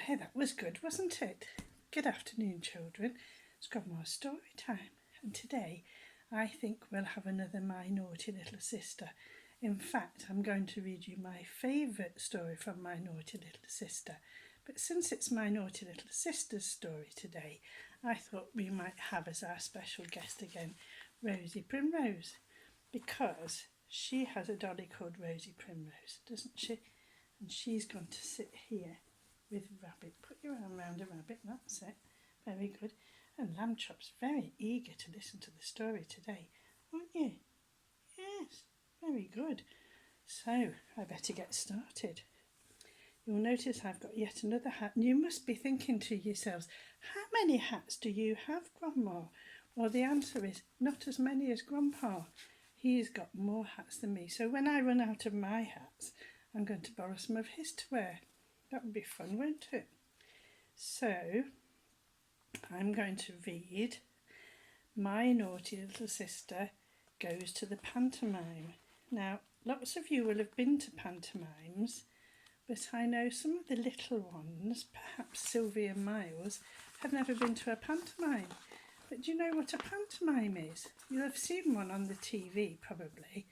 There, that was good, wasn't it? Good afternoon, children. It's Grandma's story time, and today I think we'll have another My Naughty Little Sister. In fact, I'm going to read you my favourite story from My Naughty Little Sister. But since it's My Naughty Little Sister's story today, I thought we might have as our special guest again, Rosie Primrose, because she has a dolly called Rosie Primrose, doesn't she? And she's going to sit here with Rabbit. Put your arm round a rabbit, that's it. Very good. And Lamb Chop's very eager to listen to the story today, aren't you? Yes, very good. So, I better get started. You'll notice I've got yet another hat, and you must be thinking to yourselves, how many hats do you have, Grandma? Well, the answer is not as many as Grandpa. He's got more hats than me, so when I run out of my hats, I'm going to borrow some of his to wear. That would be fun, won't it? So, I'm going to read My Naughty Little Sister Goes to the Pantomime. Now, lots of you will have been to pantomimes, but I know some of the little ones, perhaps Sylvie and Miles, have never been to a pantomime. But do you know what a pantomime is? You'll have seen one on the TV probably,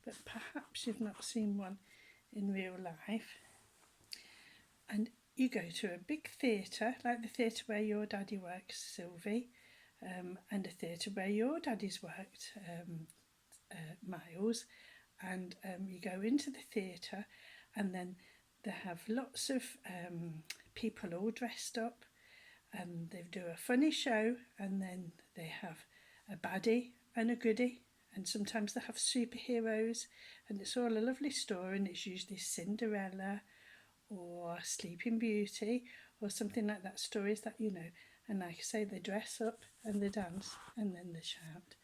but perhaps you've not seen one in real life. And you go to a big theatre, like the theatre where your daddy works, Sylvie, and a theatre where your daddy's worked, Miles, and you go into the theatre, and then they have lots of people all dressed up, and they do a funny show, and then they have a baddie and a goodie, and sometimes they have superheroes, and it's all a lovely story, and it's usually Cinderella or Sleeping Beauty or something like that, stories that you know. And like I say, they dress up and they dance, and then they shout,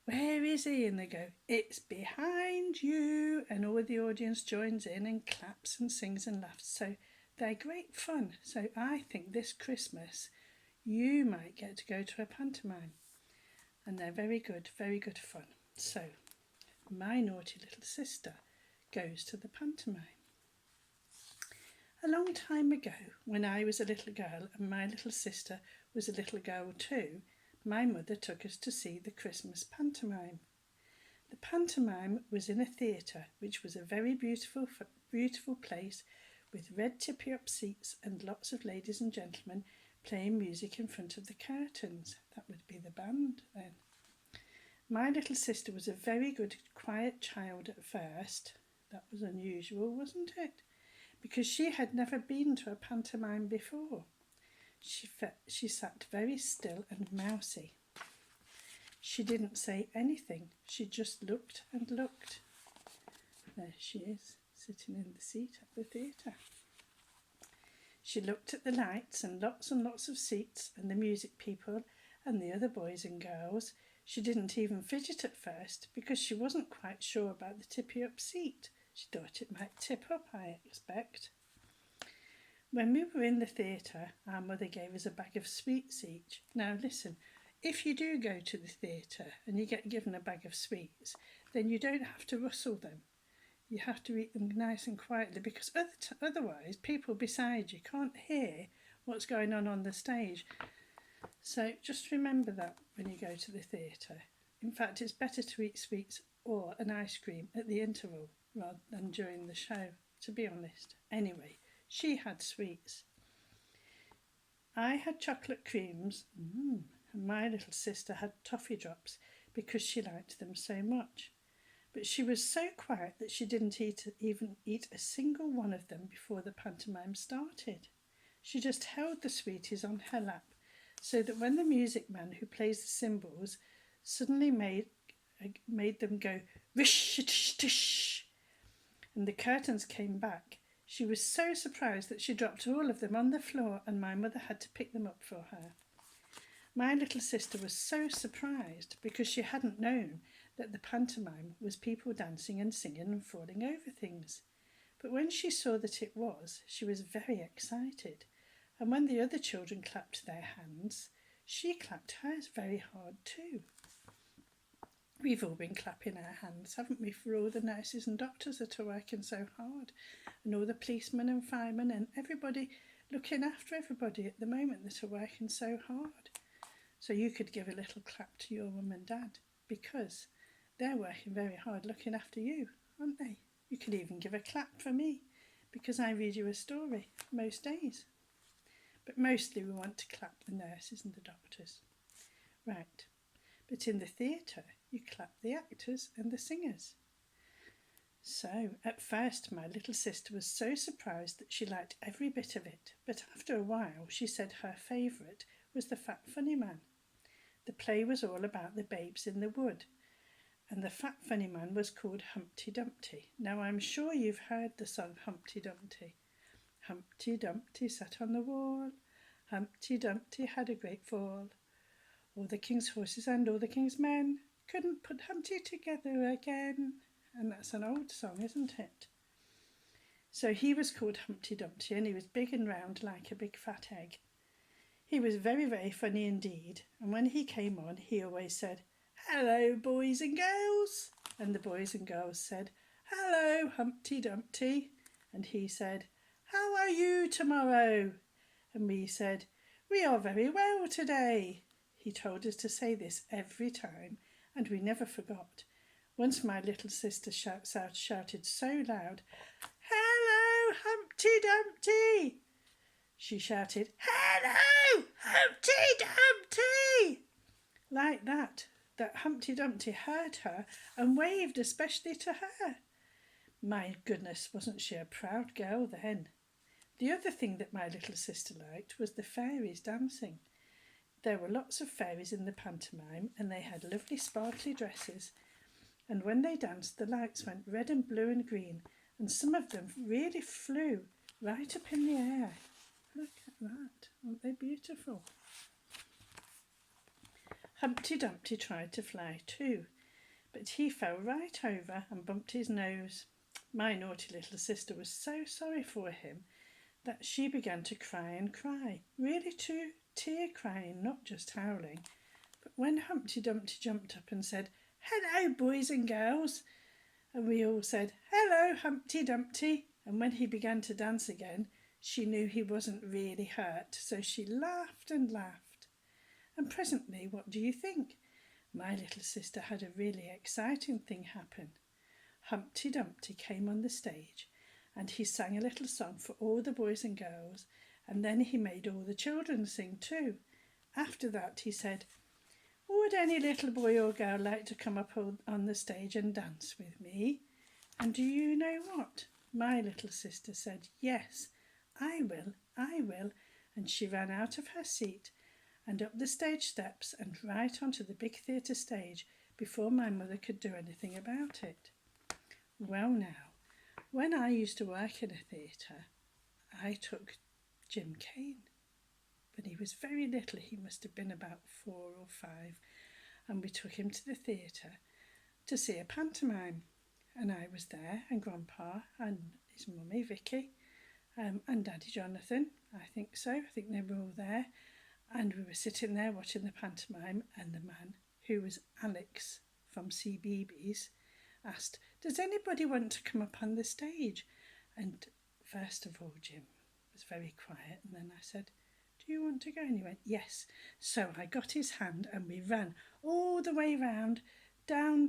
"Where is he?" And they go, "It's behind you," and all the audience joins in and claps and sings and laughs. So they're great fun. So I think this Christmas you might get to go to a pantomime, and they're very good fun. So My Naughty Little Sister Goes to the Pantomime. A long time ago, when I was a little girl and my little sister was a little girl too, my mother took us to see the Christmas pantomime. The pantomime was in a theatre, which was a very beautiful place with red tippy-up seats and lots of ladies and gentlemen playing music in front of the curtains. That would be the band then. My little sister was a very good, quiet child at first. That was unusual, wasn't it? Because she had never been to a pantomime before. She sat very still and mousy. She didn't say anything. She just looked and looked. There she is, sitting in the seat at the theatre. She looked at the lights and lots of seats and the music people and the other boys and girls. She didn't even fidget at first because she wasn't quite sure about the tippy-up seat. She thought it might tip up, I expect. When we were in the theatre, our mother gave us a bag of sweets each. Now listen, if you do go to the theatre and you get given a bag of sweets, then you don't have to rustle them. You have to eat them nice and quietly, because otherwise people beside you can't hear what's going on the stage. So just remember that when you go to the theatre. In fact, it's better to eat sweets or an ice cream at the interval rather than during the show, to be honest. Anyway, she had sweets. I had chocolate creams, and my little sister had toffee drops because she liked them so much. But she was so quiet that she didn't even eat a single one of them before the pantomime started. She just held the sweeties on her lap, so that when the music man who plays the cymbals suddenly made them go rish-tish, and the curtains came back, she was so surprised that she dropped all of them on the floor, and my mother had to pick them up for her. My little sister was so surprised because she hadn't known that the pantomime was people dancing and singing and falling over things. But when she saw that it was, she was very excited, and when the other children clapped their hands, she clapped hers very hard too. We've all been clapping our hands, haven't we, for all the nurses and doctors that are working so hard, and all the policemen and firemen and everybody looking after everybody at the moment that are working so hard. So you could give a little clap to your mum and dad because they're working very hard looking after you, aren't they? You could even give a clap for me because I read you a story most days. But mostly we want to clap the nurses and the doctors. Right. But in the theatre, you clap the actors and the singers. So, at first, my little sister was so surprised that she liked every bit of it, but after a while she said her favourite was the Fat Funny Man. The play was all about the babes in the wood, and the Fat Funny Man was called Humpty Dumpty. Now, I'm sure you've heard the song Humpty Dumpty. Humpty Dumpty sat on the wall, Humpty Dumpty had a great fall. All the king's horses and all the king's men couldn't put Humpty together again. And that's an old song, isn't it? So he was called Humpty Dumpty, and he was big and round like a big fat egg. He was very, very funny indeed, and when he came on, he always said, "Hello, boys and girls." And the boys and girls said, "Hello, Humpty Dumpty." And he said, "How are you tomorrow?" And we said, "We are very well today." He told us to say this every time, and we never forgot. Once my little sister shouted so loud, "Hello, Humpty Dumpty!" She shouted, "Hello, Humpty Dumpty!" Like that Humpty Dumpty heard her and waved especially to her. My goodness, wasn't she a proud girl then? The other thing that my little sister liked was the fairies dancing. There were lots of fairies in the pantomime, and they had lovely sparkly dresses. And when they danced, the lights went red and blue and green, and some of them really flew right up in the air. Look at that, aren't they beautiful? Humpty Dumpty tried to fly too, but he fell right over and bumped his nose. My naughty little sister was so sorry for him that she began to cry and cry, really tear crying, not just howling. But when Humpty Dumpty jumped up and said, "Hello, boys and girls," and we all said, "Hello, Humpty Dumpty," and when he began to dance again, she knew he wasn't really hurt, so she laughed and laughed. And presently, what do you think? My little sister had a really exciting thing happen. Humpty Dumpty came on the stage, and he sang a little song for all the boys and girls, and then he made all the children sing too. After that, he said, "Would any little boy or girl like to come up on the stage and dance with me?" And do you know what? My little sister said, "Yes, I will, I will." And she ran out of her seat and up the stage steps and right onto the big theatre stage before my mother could do anything about it. Well now, when I used to work in a theatre, I took Jim Kane. When he was very little, he must have been about 4 or 5, and we took him to the theatre to see a pantomime. And I was there, and Grandpa and his mummy Vicky, and Daddy Jonathan, I think so. I think they were all there, and we were sitting there watching the pantomime, and the man, who was Alex from CBeebies, asked, "Does anybody want to come up on the stage?" And first of all, Jim was very quiet, and then I said, "Do you want to go?" And he went, "Yes." So I got his hand and we ran all the way round, down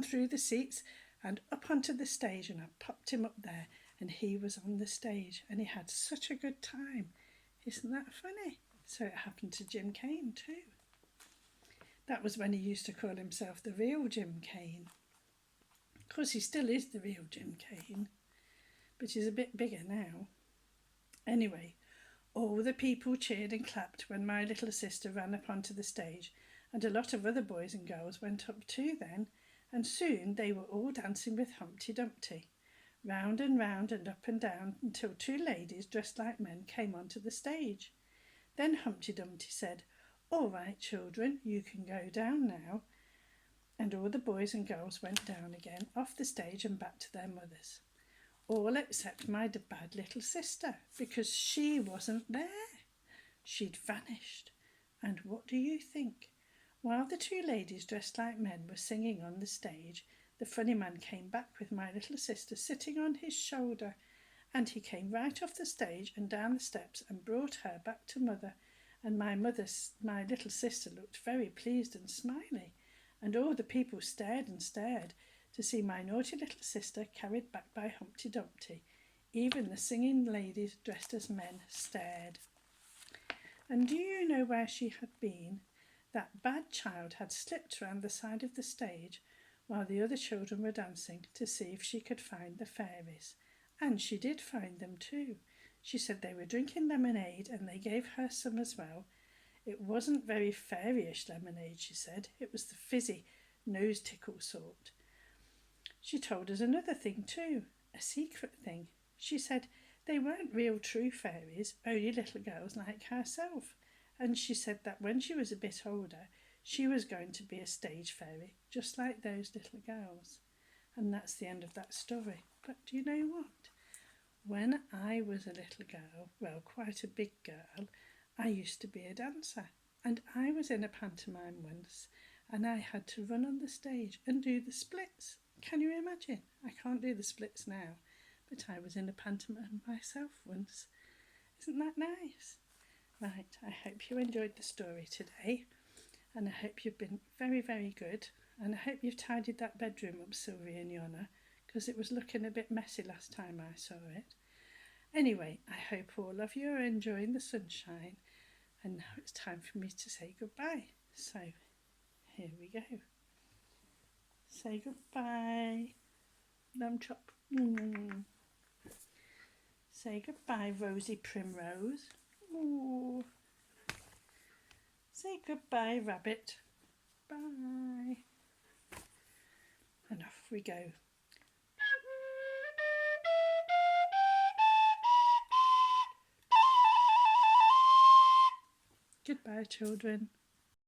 through the seats and up onto the stage, and I popped him up there, and he was on the stage, and he had such a good time. Isn't that funny? So it happened to Jim Kane too. That was when he used to call himself the real Jim Kane. Of course, he still is the real Jim Kane, but he's a bit bigger now. Anyway, all the people cheered and clapped when my little sister ran up onto the stage, and a lot of other boys and girls went up too then, and soon they were all dancing with Humpty Dumpty, round and up and down, until 2 ladies dressed like men came onto the stage. Then Humpty Dumpty said, "All right, children, you can go down now." And all the boys and girls went down again, off the stage and back to their mothers. All except my bad little sister, because she wasn't there. She'd vanished. And what do you think? While the 2 ladies dressed like men were singing on the stage, the funny man came back with my little sister sitting on his shoulder, And he came right off the stage and down the steps and brought her back to mother. And my little sister looked very pleased and smiley, and all the people stared and stared to see my naughty little sister carried back by Humpty Dumpty. Even the singing ladies dressed as men stared. And do you know where she had been? That bad child had slipped round the side of the stage while the other children were dancing to see if she could find the fairies. And she did find them too. She said they were drinking lemonade and they gave her some as well. It wasn't very fairyish lemonade, she said. It was the fizzy, nose tickle sort. She told us another thing too, a secret thing. She said they weren't real true fairies, only little girls like herself. And she said that when she was a bit older, she was going to be a stage fairy, just like those little girls. And that's the end of that story. But do you know what? When I was a little girl, well, quite a big girl, I used to be a dancer. And I was in a pantomime once, and I had to run on the stage and do the splits. Can you imagine? I can't do the splits now, but I was in a pantomime myself once. Isn't that nice? Right, I hope you enjoyed the story today, and I hope you've been very, very good, and I hope you've tidied that bedroom up, Sylvie and Yona, because it was looking a bit messy last time I saw it. Anyway, I hope all of you are enjoying the sunshine, and now it's time for me to say goodbye. So, here we go. Say goodbye, Lamb Chop. Say goodbye, Rosie Primrose. Ooh. Say goodbye, Rabbit. Bye. And off we go. Goodbye, children.